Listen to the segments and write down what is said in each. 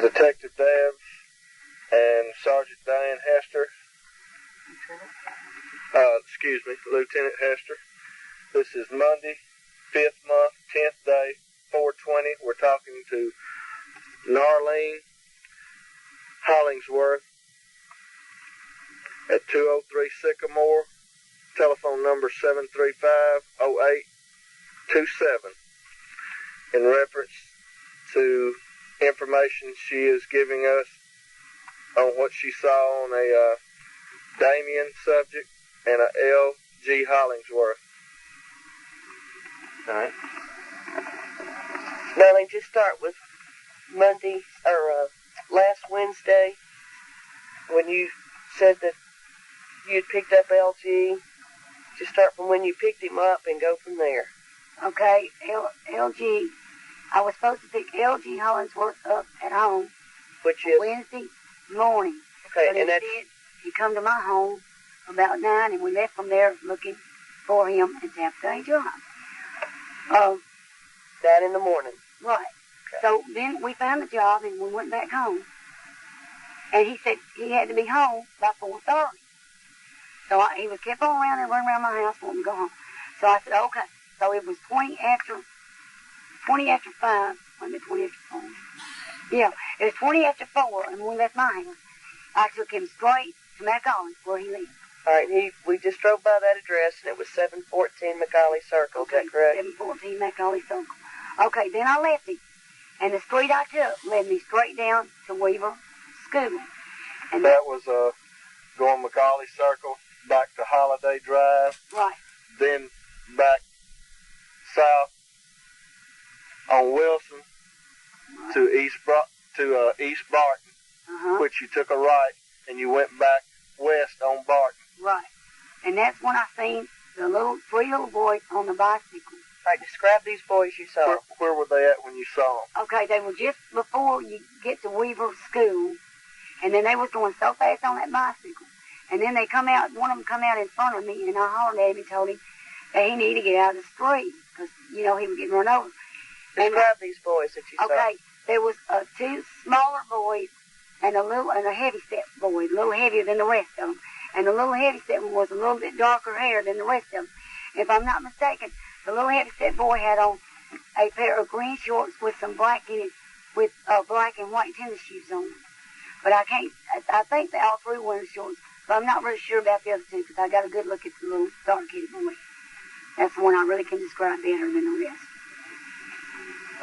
Detective Dabbs and Sergeant Diane Hester. Lieutenant Hester. This is Monday, 5th month, 10th day, 4:20. We're talking to Narlene Hollingsworth at 203 Sycamore. Telephone number 735-0827. In reference to information she is giving us on what she saw on a Damien subject and a L.G. Hollingsworth. All right. Darling, just start with Monday, or last Wednesday, when you said that you'd picked up LG. Just start from when you picked him up and go from there. Okay, LG. I was supposed to pick LG Hollingsworth up at home. Which is? Wednesday morning. Okay, but instead, he come to my home about 9, and we left from there looking for him in Tappan Job. 9 in the morning. Right. Okay. So then we found the job, and we went back home. And he said he had to be home by 4:30. So he was kept on around and running around my house wanting to go home. So I said, okay. So it was 20 after 5. Wait a minute, 20 after 4. Yeah, it was 20 after 4, and when we left my house, I took him straight to Macaulay, where he lived. All right, we just drove by that address, and it was 714 Macaulay Circle. Okay, is that correct? 714 Macaulay Circle. Okay, then I left him, and the street I took led me straight down to Weaver School. And that was going Macaulay Circle back to Holiday Drive. Right. Then back south on Wilson to East Barton, which you took a right, and you went back west on Barton. Right. And that's when I seen the three little boys on the bicycle. All right, describe these boys you saw. Where were they at when you saw them? Okay, they were just before you get to Weaver School, and then they was going so fast on that bicycle. And then they come out, one of them come out in front of me, and I hollered at him and told him that he needed to get out of the street, because, he was getting run over. Describe these boys that you saw. Okay, there was 2 smaller boys and a heavy-set boy, a little heavier than the rest of them. And the little heavy-set one was a little bit darker hair than the rest of them. If I'm not mistaken, the little heavy-set boy had on a pair of green shorts with some black in it, with black and white tennis shoes on them. But I think they all 3 wearing shorts, but I'm not really sure about the other 2, because I got a good look at the little dark-headed boy. That's the one I really can describe better than the rest.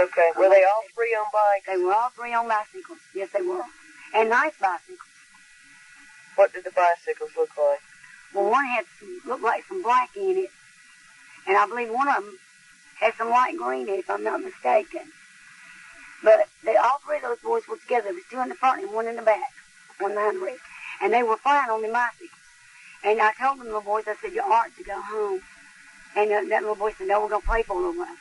Okay, were they all 3 on bikes? They were all 3 on bicycles. Yes, they were. And nice bicycles. What did the bicycles look like? Well, one looked like some black in it, and I believe one of them had some light green in it, if I'm not mistaken. But all 3 of those boys were together. There was 2 in the front and 1 in the back, 1 behind the rest. And they were flying on the bicycles. And I told them little boys, I said, you ought to go home. And that little boy said, no, we're going to play for a little while.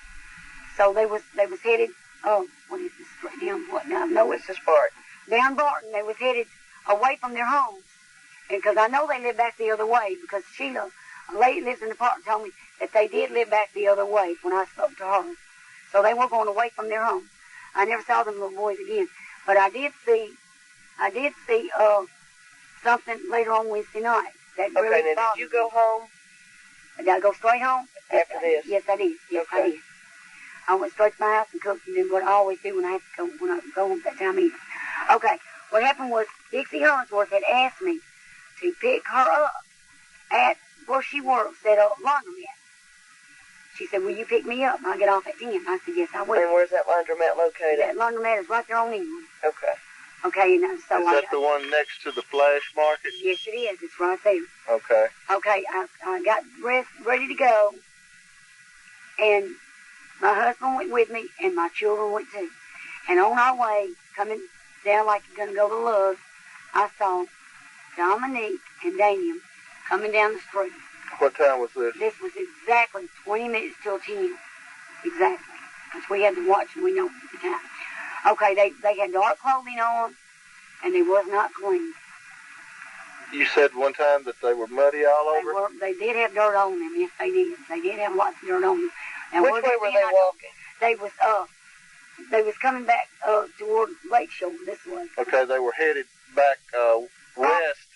So they was headed, what is this street down? What now? No, it's just Barton. Down Barton, they was headed away from their homes. And because I know they lived back the other way, because Sheila, a lady lives in the park, told me that they did live back the other way when I spoke to her. So they were going away from their homes. I never saw them little boys again. But I did see something later on Wednesday night. That really okay, now did you go home? Did I go straight home? After this? Yes, I did. Yes, okay. I did. I went straight to my house and cooked and did what I always do when I go home that time either. Okay, what happened was Dixie Hollingsworth had asked me to pick her up at where she works at a laundromat. She said, will you pick me up? I'll get off at 10. I said, yes, I will. And where's that laundromat located? That laundromat is right there on England. Okay. Okay, so is that the one next to the Flash Market? Yes, it is. It's right there. Okay. Okay, I got dressed, ready to go, and my husband went with me, and my children went too. And on our way, coming down like you're going to go to Love's, I saw Dominique and Daniel coming down the street. What time was this? This was exactly 20 minutes till 10. Exactly. Because we had to watch and we know the time. Okay, they had dark clothing on, and they was not clean. You said one time that they were muddy all over? They did have dirt on them, yes, they did. They did have lots of dirt on them. Now, which way were they walking? They was They was coming back toward Lakeshore this way. Okay, they were headed back west.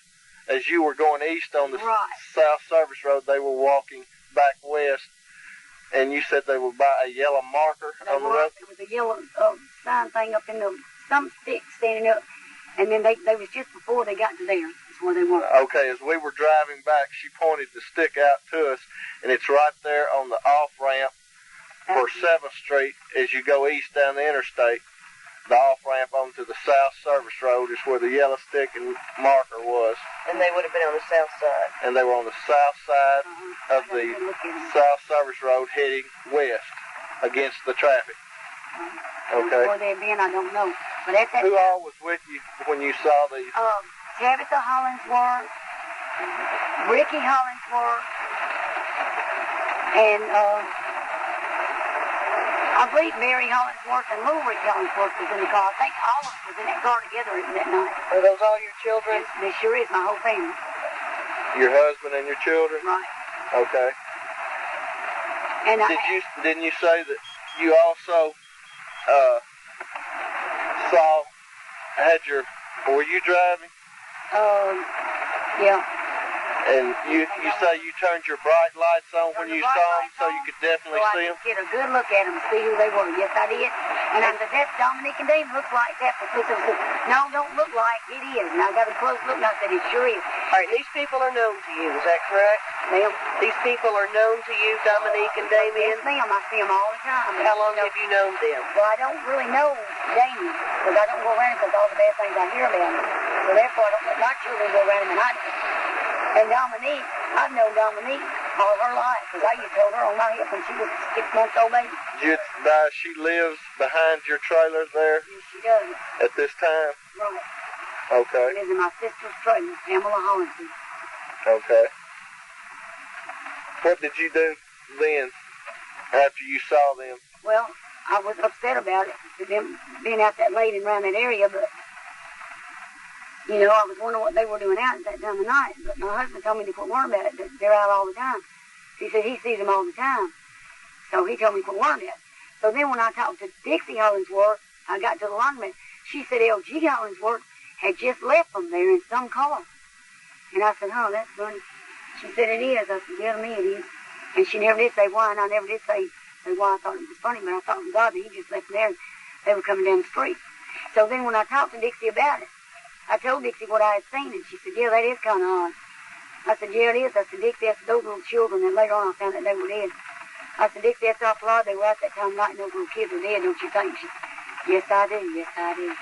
As you were going east on the South Service Road, they were walking back west. And you said they were by a yellow marker on the road? There was a yellow sign thing up in some stick standing up. And then they was just before they got to there. That's where they were. Okay, as we were driving back, she pointed the stick out to us, and it's right there on the off-ramp for 7th Street as you go east down the interstate. The off-ramp onto the South Service Road is where the yellow stick and marker was. And they would have been on the south side. And they were on the south side of the South Service Road heading west against the traffic. Okay. Where they'd been, I don't know. But at that Who all was with you when you saw these? Tabitha Hollingsworth, Ricky Hollingsworth, and I believe Mary Hollingsworth and Lou Rick Hollingsworth was in the car. I think all of us was in that car together that night. Are those all your children? Yes, they sure is, my whole family. Your husband and your children? Right. Okay. And didn't you say that you also were you driving? Yeah. And you say you turned your bright lights on when you saw them so you could definitely see them? So I could get a good look at them and see who they were. Yes, I did. And I said, that's Dominique and Dave. Looks like that. But Lisa said, no, don't look like it is. And I got a close look and I said, it sure is. All right, these people are known to you. Is that correct? Ma'am? These people are known to you, Dominique and Damien? Yes, ma'am. I see them all the time. How long have you known them? Well, I don't really know Damien because I don't go around because all the bad things I hear about him. So therefore, I don't let my children go around him and I do. And Dominique, I've known Dominique all her life because I used to hold her on my hip when she was a 6-month-old baby. She lives behind your trailer there? Yes, she does. At this time? Right. Okay. She lives in my sister's trailer, Pamela Hollingsworth. Okay. What did you do then after you saw them? Well, I was upset about it, for them being out that late and around that area, but you know, I was wondering what they were doing out at that time of night. But my husband told me to quit worrying about it. That they're out all the time. He said he sees them all the time. So he told me to quit worrying about it. So then when I talked to Dixie Hollingsworth, I got to the laundromat. She said L.G. Hollingsworth had just left them there in some car. And I said, oh, that's funny. She said, it is. I said, yeah, to me it is. And she never did say why, and I never did say why I thought it was funny, but I thought it was odd that he just left them there and they were coming down the street. So then when I talked to Dixie about it, I told Dixie what I had seen, and she said, yeah, that is kind of odd. I said, yeah, it is. I said, Dixie, I said, those little children, and later on I found that they were dead. I said, Dixie, that's awful odd. They were out that time of night, and those little kids were dead, don't you think? She said, yes, I do. Yes, I do.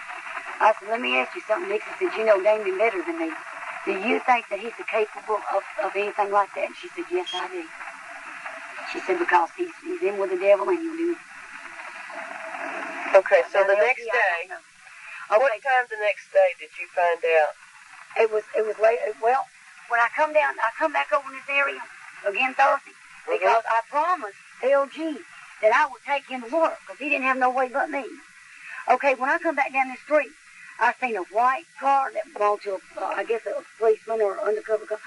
I said, let me ask you something, Dixie. Since you know Damien better than me, do you think that he's capable of anything like that? And she said, yes, I do. She said, because he's in with the devil, and he'll do it. Okay, so the next day... What time the next day did you find out? It was late. Well, when I come back over in this area again Thursday, because I promised LG that I would take him to work because he didn't have no way but me. Okay, when I come back down the street, I seen a white car that belonged to I guess a policeman or undercover car,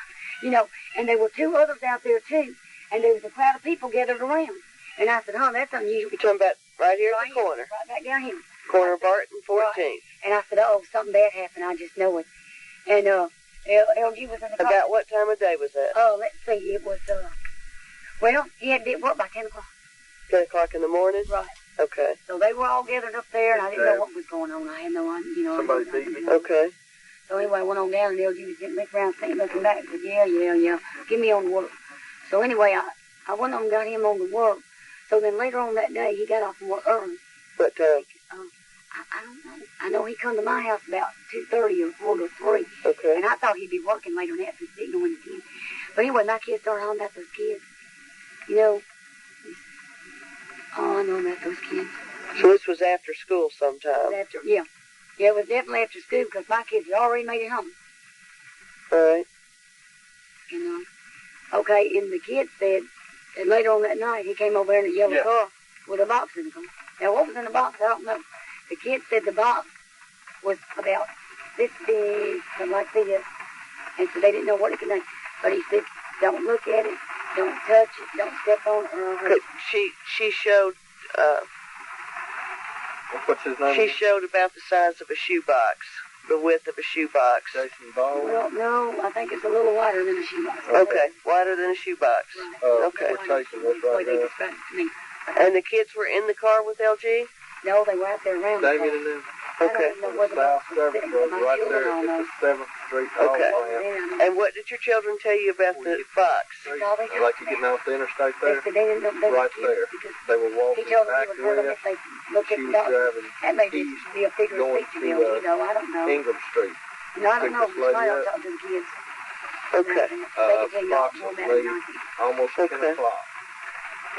you know, and there were two others out there too, and there was a crowd of people gathered around. And I said, oh, that's unusual. You're talking about right here at the corner? Right back down here. Corner of Barton 14th. Right. And I said, oh, something bad happened. I just know it. And LG was in the car. About what time of day was that? Oh, let's see. It was, well, he had to be at work by 10 o'clock. 10 o'clock in the morning? Right. Okay. So they were all gathered up there, and I didn't know what was going on. I had no idea, you know. Somebody beat me. Okay. So anyway, I went on down, and LG was getting looking around, looking back, and said, yeah. Get me on to work. So anyway, I went on and got him on to work. So then later on that day, he got off from work early. What time? I don't know. I know he come to my house about 2:30 or 4 to 3. Okay. And I thought he'd be working later than that since he didn't know when he came. But anyway, my kids started hollering about those kids. You know. Oh, I know about those kids. So this was after school sometime? Yeah, it was definitely after school because my kids had already made it home. All right. You know. Okay, and the kids said that later on that night he came over in a yellow car with a box in the car. Now, what was in the box, I don't know. The kids said the box was about this big, something like this, and so they didn't know what it contained. But he said, don't look at it, don't touch it, don't step on it, or I'll hurt it. She showed What's his name? She showed about the size of a shoebox, the width of a shoebox. Jason Ball? Well, no, I think it's a little wider than a shoebox. Okay, wider than a shoebox. Right. Okay. We're taking this That's the way right they now. described it to me. And the kids were in the car with LG? No, they were out there around the Damien car. and them. Okay. I don't even know where the South box was Service sitting, Road, but my right children there all at know. the 7th Street Okay. off-ramp. And what did your children tell you about the fox? Like you getting off the interstate They there? said they didn't know they Right were there. because They were he walking told them back he would to hurt them it. if they looked at She the was dog. driving That may be east a figure of going speech of to, LG, though. I don't know. Ingram Street. No, I don't know. Picked this lady Somebody else up. talked to the kids. Okay. They can tell you all more about it Approximately than I can. almost 10 Okay. o'clock.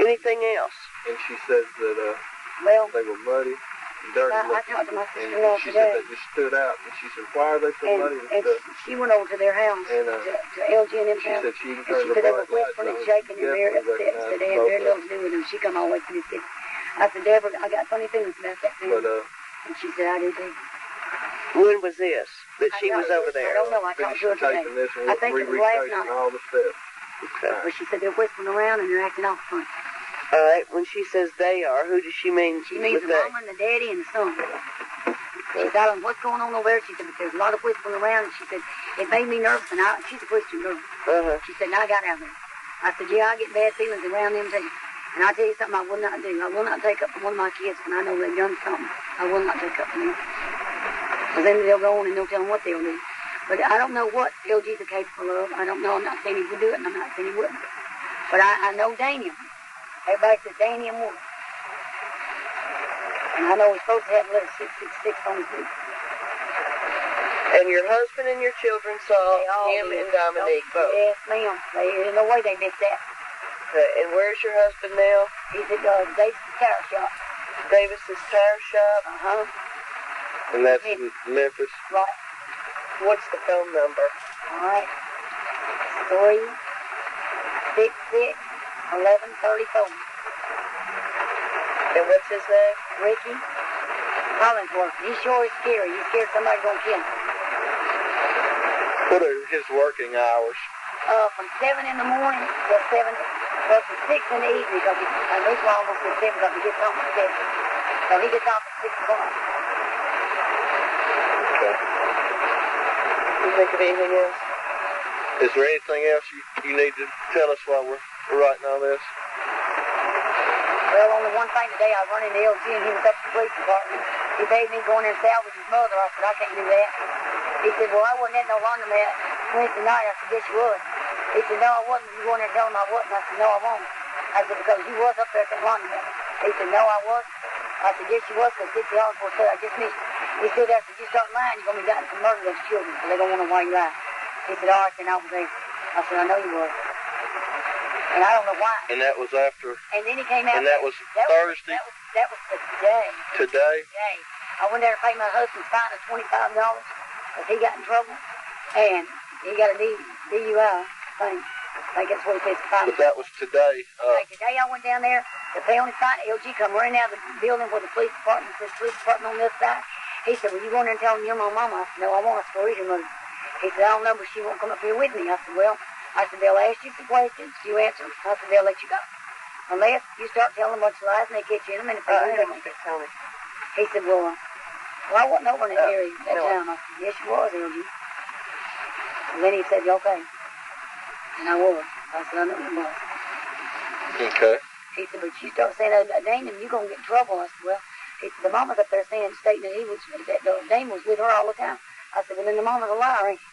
Anything else? And she says that Well, they were muddy and dirty I looking. talked to my And sister-in-law she today. said that just stood out. And she said, why are they so muddy and And stuff? she went over to their house, And, to LG and them She house. said she even And turned she the said they were bright lights whispering and on. shaking and very Definitely upset. Said recognized they had both very of little them. to do with them. She come all the way to this city. I said, Deborah, I got funny feelings about that But, family. And she said, I do too. When was this that she was over I there? don't know. I talked to her today. taping this and I think it was last night. all the steps. Okay. But she said they're whispering around and they're acting off funny. All right. When she says they are, who does she mean? She means with the they? mama and the daddy and the son. She said, I don't know what's going on over there. She said, but there's a lot of whispering around. And she said, it made me nervous. And she's a Christian girl. Uh-huh. She said, and I got out of there. I said, yeah, I get bad feelings around them too. And I'll tell you something I will not do. I will not take up for one of my kids when I know they've done something. I will not take up for them. Because then they'll go on and they'll tell them what they'll do. But I don't know what LG's are capable of. I don't know. I'm not saying he would do it, and I'm not saying he wouldn't. But I know Daniel. Everybody says Daniel would. And I know he's supposed to have a little 666 on his boot. And your husband and your children saw him and Dominique both. Yes, ma'am. There's no way they missed that. Okay. And where's your husband now? He's at Dave's Tire Shop. Davis's Tire Shop. Uh-huh. And that's in Memphis. Right. What's the phone number? All right. 366-1134. And what's his name? Ricky Hollingsworth. He sure is scary. He's scared somebody's going to kill him. What are his working hours? From 7 in the morning till 7, well, from 6 in the evening, because this one almost till 7 because he gets home at 7. So he gets off at 6 o'clock. Okay. You think of anything else? Is there anything else you need to tell us while we're writing all this? Well, only one thing today, I run into LG and he was up at the police department. He bade me go in there and salvage his mother. I said, I can't do that. He said, well, I wasn't at no laundromat Wednesday night. I said, yes, you was. He said, no, I wasn't. You go in there and tell him I wasn't. I said, no, I won't. I said, because you was up there at that laundromat. He said, no, I wasn't. I said, yes, you was, because Dixie Hollingsworth said, I just missed you. He said, after you start lying, you're going to be gotten for murder those children, so they don't want to know why you lie. He said, all right, then I was there. I said, I know you was. And I don't know why. And that was after, And then he came out. and that was Thursday? That was today. Today? Today. I went there to pay my husband's fine of $25 because he got in trouble. And he got a DUI thing. I think that's what he says. But that was today. Today I went down there to pay on his fine. LG come running out of the building where the police department says police department on this side. He said, well, you go in there and tell them you're my mama. I said, no, I won't. I said, where's your mother? He said, I don't know, but she won't come up here with me. I said, well, they'll ask you some questions. You answer them. I said, they'll let you go. Unless you start telling them a bunch of lies and they catch you in them. And if they do, they won't. Tony. He said, well, I wasn't over in that area at that time. I said, yes, you was, LG. And then he said, okay. And I was. I said, I know you was. Okay. He said, but you start saying that Damon, you're going to get in trouble. I said, well, he said, the mama's up there stating that Damon was with her all the time. I said, well, then the mama's a liar, ain't she?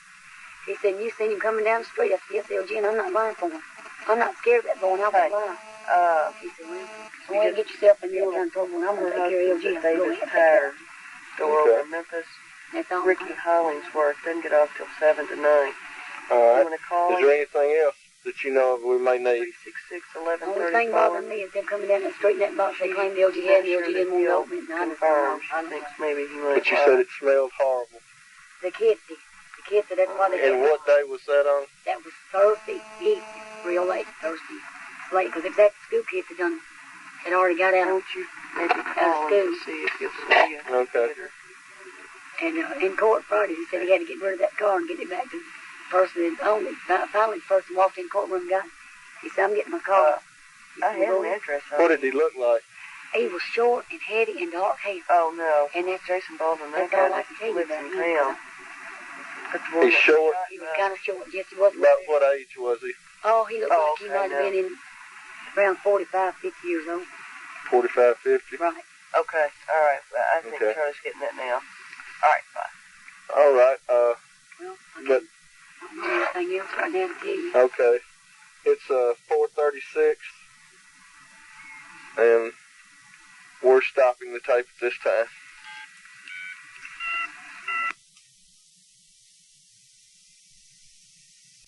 He said, you seen him coming down the street. I said, yes, LG, and I'm not lying for him. I'm not scared of that boy, and I won't lie. He said, well, go ahead and get yourself in that kind of trouble, and I'm going to take care of LG. I said, go ahead, take care of LG. Go over to Memphis. That's all. Ricky Hollingsworth doesn't get off till 7 to 9. All right. You want to call Is there anything else that you know of we may need? 366-1134. The only thing bothering me is them coming down the street in that box. They claimed LG had, and LG didn't want to open it. Confirmed. She thinks maybe he might But you said it smelled horrible. The kids did. The kids said that's why they And what day was that on? That was Thursday evening, real late Thursday. It's late, because if that school kids had done, had already got out. Don't you maybe call him to see if he'll see you Okay. later. And in court Friday, he said he had to get rid of that car and get it back to the person that owned it. Finally, the person walked in the courtroom and got it. He said, I'm getting my car. I have an address on What did he look like? He was short and heavy and dark hair. Oh, no. And that's Jason Baldwin, that all guy I can tell you lives about in him. town. That's the one He's that short. He was kind of short. Yes, he was. About what age was he? Oh, he looked like he might have now. been in around 45, 50 years old. 45, 50? Right. Okay, all right. I think Okay. Charlie's getting that now. All right, bye. All right. Well, But I don't know anything else right now to tell you. okay, it's 4:36, and we're stopping the tape at this time.